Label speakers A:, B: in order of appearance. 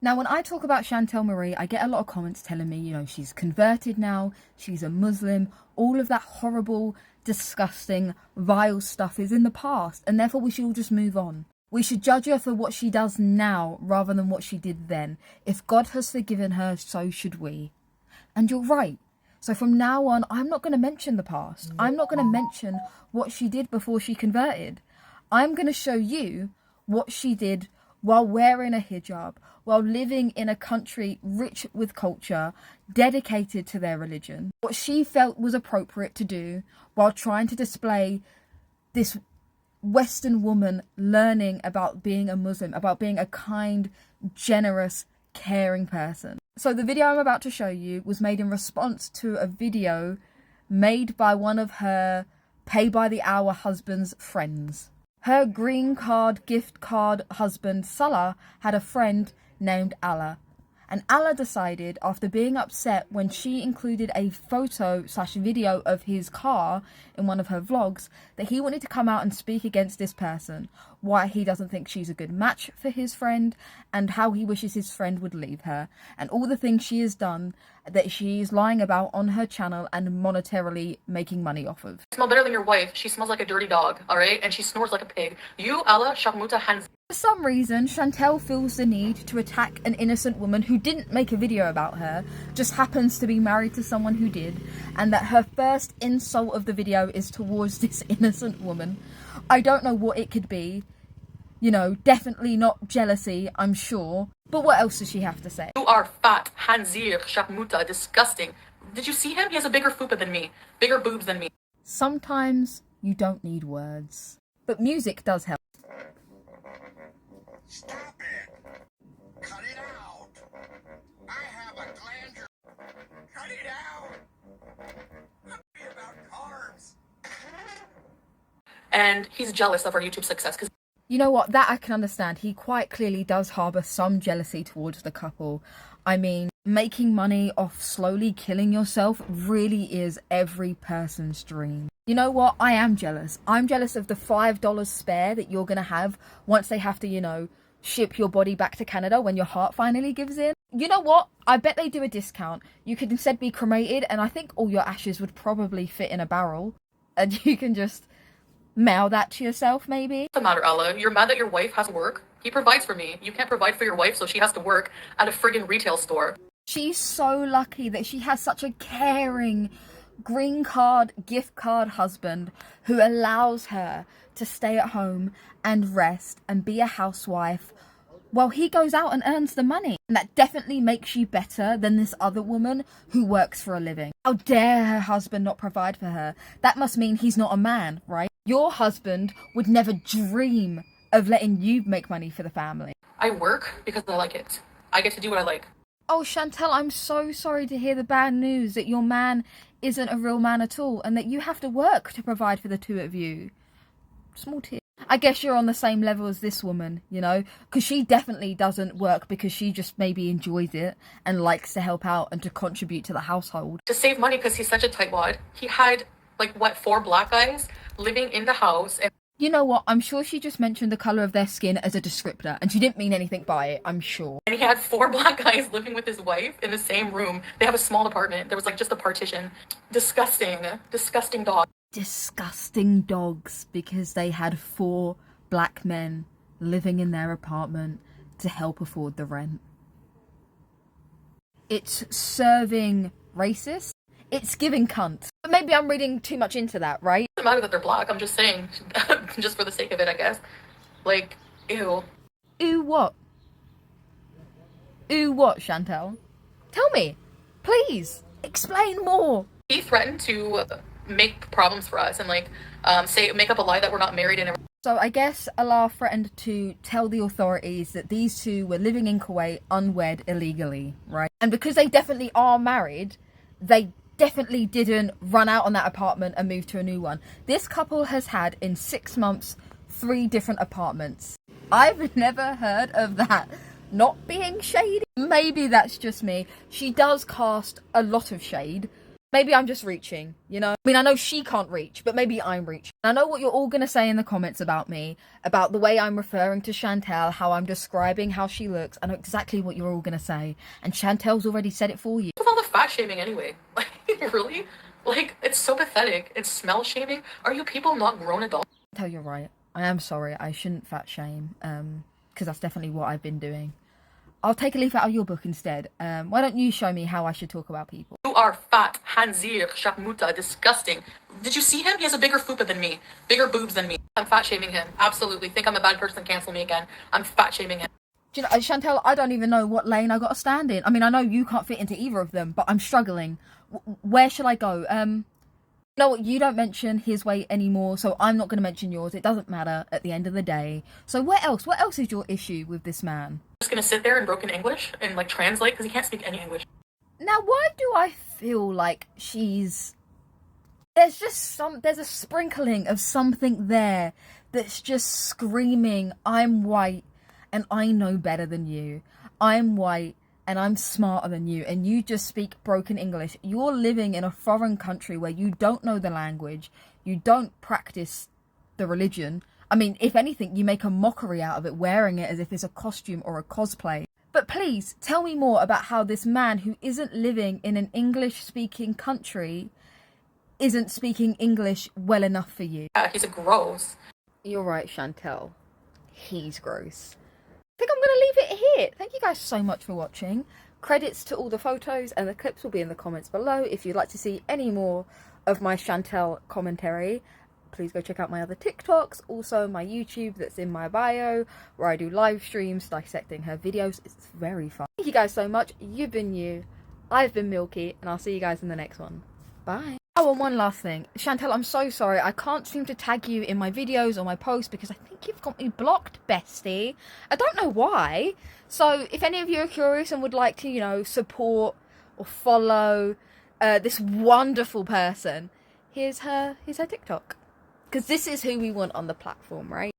A: Now, when I talk about Chantel Marie, I get a lot of comments telling me, she's converted now, she's a Muslim, all of that horrible, disgusting, vile stuff is in the past, and therefore we should all just move on. We should judge her for what she does now rather than what she did then. If God has forgiven her, so should we. And you're right. So from now on, I'm not going to mention the past. I'm not going to mention what she did before she converted. I'm going to show you what she did while wearing a hijab, while living in a country rich with culture, dedicated to their religion. What she felt was appropriate to do while trying to display this Western woman learning about being a Muslim, about being a kind, generous, caring person. So the video I'm about to show you was made in response to a video made by one of her pay-by-the-hour husband's friends. Her green card, gift card husband, Salah, had a friend named Allah. And Allah decided, after being upset when she included a photo/video of his car in one of her vlogs, that he wanted to come out and speak against this person, why he doesn't think she's a good match for his friend, and how he wishes his friend would leave her, and all the things she has done that she's lying about on her channel and monetarily making money off of.
B: Smell better than your wife. She smells like a dirty dog, alright? And she snores like a pig. You, Allah, Sharmuta, Hanz.
A: For some reason, Chantel feels the need to attack an innocent woman who didn't make a video about her, just happens to be married to someone who did, and that her first insult of the video is towards this innocent woman. I don't know what it could be. Definitely not jealousy, I'm sure. But what else does she have to say?
B: You are fat, Hanzir, Sharmuta, disgusting. Did you see him? He has a bigger fupa than me. Bigger boobs than me.
A: Sometimes you don't need words. But music does help.
C: Stop it! Cut it out! I have a glandular. Cut it out! Let me about carbs.
B: And he's jealous of our YouTube success because
A: you know what, that I can understand. He quite clearly does harbour some jealousy towards the couple. I mean, making money off slowly killing yourself really is every person's dream. You know what, I am jealous. I'm jealous of the $5 spare that you're going to have once they have to, ship your body back to Canada when your heart finally gives in. You know what, I bet they do a discount. You could instead be cremated, and I think all your ashes would probably fit in a barrel. And you can just mail that to yourself, maybe.
B: what's the matter, Allah? You're mad that your wife has to work? He provides for me. You can't provide for your wife, so she has to work at a friggin' retail store.
A: She's so lucky that she has such a caring green card, gift card husband who allows her to stay at home and rest and be a housewife while he goes out and earns the money. And that definitely makes you better than this other woman who works for a living. How dare her husband not provide for her? That must mean he's not a man, right? Your husband would never dream of letting you make money for the family.
B: I work because I like it. I get to do what I like.
A: Oh, Chantel, I'm so sorry to hear the bad news that your man isn't a real man at all and that you have to work to provide for the two of you. Small tear. I guess you're on the same level as this woman, because she definitely doesn't work because she just maybe enjoys it and likes to help out and to contribute to the household.
B: To save money because he's such a tightwad. He had, 4 black guys living in the house. And
A: you know what? I'm sure she just mentioned the colour of their skin as a descriptor and she didn't mean anything by it, I'm sure.
B: And he had 4 black guys living with his wife in the same room. They have a small apartment. There was just a partition. Disgusting. Disgusting dog.
A: Disgusting dogs because they had 4 black men living in their apartment to help afford the rent. It's serving racist. It's giving cunt. But maybe I'm reading too much into that, right?
B: It doesn't matter that they're black. I'm just saying, just for the sake of it, I guess. Ew.
A: Ew what? Ew what, Chantel? Tell me. Please. Explain more.
B: He threatened to make problems for us and make up a lie that we're not married and
A: So I guess Allah threatened to tell the authorities that these two were living in Kuwait unwed illegally, right? And because they definitely are married, they definitely didn't run out on that apartment and move to a new one. This couple has had in 6 months 3 different apartments. I've never heard of that not being shady. Maybe that's just me. She does cast a lot of shade. Maybe I'm just reaching, you know? I mean, I know she can't reach, but maybe I'm reaching. I know what you're all going to say in the comments about me, about the way I'm referring to Chantel, how I'm describing how she looks. I know exactly what you're all going to say. And Chantel's already said it for you.
B: With all the fat shaming anyway. Like, really? Like, it's so pathetic. It's smell shaming. Are you people not grown adults?
A: Chantel, you're right. I am sorry. I shouldn't fat shame, because that's definitely what I've been doing. I'll take a leaf out of your book instead. Why don't you show me how I should talk about people?
B: You are fat, hanzir, sharmuta, disgusting. Did you see him? He has a bigger fupa than me. Bigger boobs than me. I'm fat shaming him. Absolutely. Think I'm a bad person, cancel me again. I'm fat shaming him.
A: Do you know, Chantel, I don't even know what lane I got to stand in. I mean, I know you can't fit into either of them, but I'm struggling. Where should I go? You know what? You don't mention his weight anymore, so I'm not going to mention yours. It doesn't matter at the end of the day. So what else? What else is your issue with this man?
B: Just gonna sit there in broken English and like translate because he can't speak any English.
A: Now, why do I feel like there's a sprinkling of something there that's just screaming, I'm white and I know better than you. I'm white and I'm smarter than you, and you just speak broken English. You're living in a foreign country where you don't know the language, you don't practice the religion. I mean, if anything, you make a mockery out of it, wearing it as if it's a costume or a cosplay. But please, tell me more about how this man who isn't living in an English-speaking country isn't speaking English well enough for you.
B: Yeah, he's a gross.
A: You're right, Chantel. He's gross. I think I'm going to leave it here. Thank you guys so much for watching. Credits to all the photos and the clips will be in the comments below. If you'd like to see any more of my Chantel commentary, please go check out my other TikToks, also my YouTube that's in my bio, where I do live streams dissecting her videos. It's very fun. Thank you guys so much. You've been you, I've been Milky, and I'll see you guys in the next one. Bye. Oh, and one last thing. Chantel, I'm so sorry. I can't seem to tag you in my videos or my posts because I think you've got me blocked, bestie. I don't know why. So if any of you are curious and would like to, you know, support or follow this wonderful person, here's her TikTok. Because this is who we want on the platform, right?